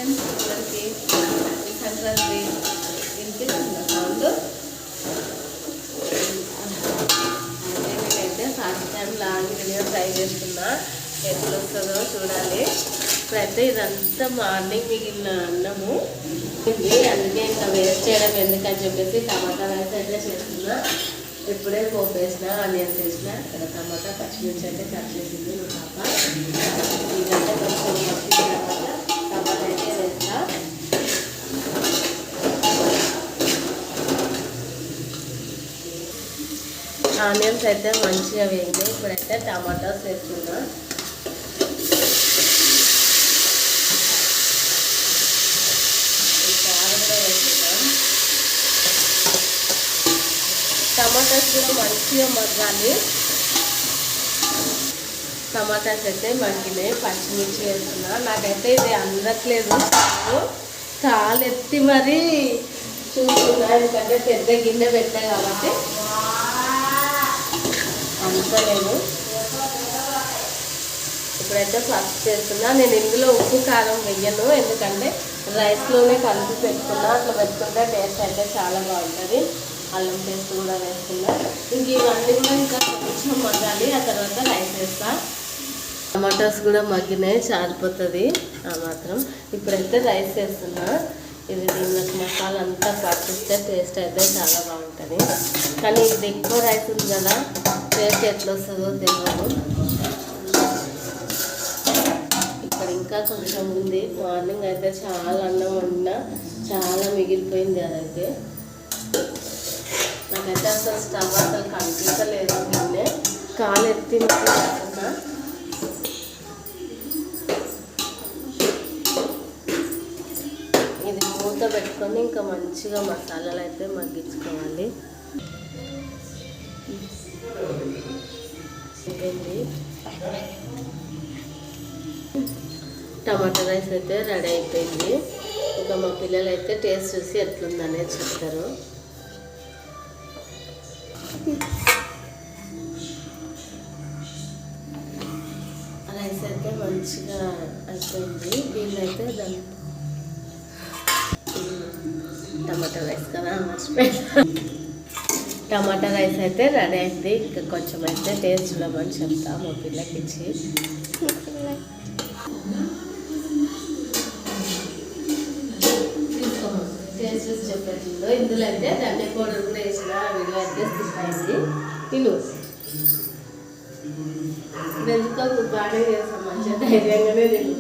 Friends, అందరికీ సంక్రాంతి వినిపిస్తుంది sound. నేనైతే first time long video try చేస్తున్నా, ఎట్లా వస్తుందో చూడాలి. ఇప్పుడైతే ఇదంతా మార్నింగ్ మిగిలిన అన్నము ఇది, అందుకే ఇంకా వేస్ట్ చేయడం ఎందుకని చెప్పేసి టమాటా రైస్ అయితే చేస్తున్నా. ఇప్పుడే పోపు వేసిన, ఆనియన్స్ వేసిన, ఇక్కడ టమాటా పచ్చిమిర్చి అయితే కట్ చేసింది మా పాప. ఇదంతా కొంచెం వచ్చిన తర్వాత టమాటా అయితే వేస్తా. ఆనియన్స్ అయితే మంచిగా వేయండి. ఇప్పుడైతే టమాటాస్ వేస్తున్నా. టమాటాస్ కూడా మంచిగా మగ్గాలి. టమాటాస్ అయితే మగ్గినాయి. పచ్చిమిర్చి వేస్తున్నా. నాకైతే ఇది అందట్లేదు, కాలు ఎత్తి మరీ చూస్తున్నా, ఎందుకంటే పెద్ద గిన్నె పెట్టా కాబట్టి అంతలేదు. ఇప్పుడైతే ఫస్ట్ చేస్తున్నా. నేను ఇందులో ఉప్పు కారం వెయ్యను, ఎందుకంటే రైస్లోనే కలిపి పెట్టుకున్నా. అట్లా పెట్టుకుంటే టేస్ట్ అయితే చాలా బాగుంటుంది. అల్లం పేస్ట్ కూడా వేస్తున్నా. ఇంక ఇవన్నీ కూడా ఇంకా కొంచెం మగ్గాలి, ఆ తర్వాత రైస్ వేస్తా. టమాటాస్ కూడా మగ్గినాయి, చాలిపోతుంది ఆ మాత్రం. ఇప్పుడైతే రైస్ వేస్తున్నా. ఇది దీనికి మసాలా అంతా పట్టిస్తే టేస్ట్ అయితే చాలా బాగుంటుంది. కానీ ఇది ఎక్కువ రైస్ ఉంది కదా, టేస్ట్ ఎట్లా వస్తుందో తెలియదు. ఇక్కడ ఇంకా కొంచెం ఉంది. మార్నింగ్ అయితే చాలా అన్నం వండినా, చాలా మిగిలిపోయింది. అదైతే నాకైతే అసలు స్టవ్ అసలు కనిపించలేదు. గిన్నె కాలు ఎత్తి కాకుండా ఇది మూత పెట్టుకొని ఇంకా మంచిగా మసాలాలు అయితే మగ్గించుకోవాలి. టమాటా రైస్ అయితే రెడీ అయిపోయింది. ఇంకా మా పిల్లలు అయితే టేస్ట్ చూసి ఎట్లుందనేది చెప్తారు. రైస్ అయితే మంచిగా అయిపోయింది. దీన్ని అయితే దాన్ని టమాటా రైస్ కదా మర్చిపోయింది. టమాటా రైస్ అయితే రెడీ అయింది. ఇంకా కొంచెం అయితే టేస్ట్ చూడమని చెప్తా మా పిల్లకి ఇచ్చి. టేస్ట్ చూసి చెప్పేసిందో. ఇందులో అయితే ధనియా పౌడర్ కూడా వేసిన, వీడియో అయితే స్కిప్ అయింది. తిను ఎందుకో బాగానే చేస్తాం, మంచిగా ధైర్యంగానే తిను.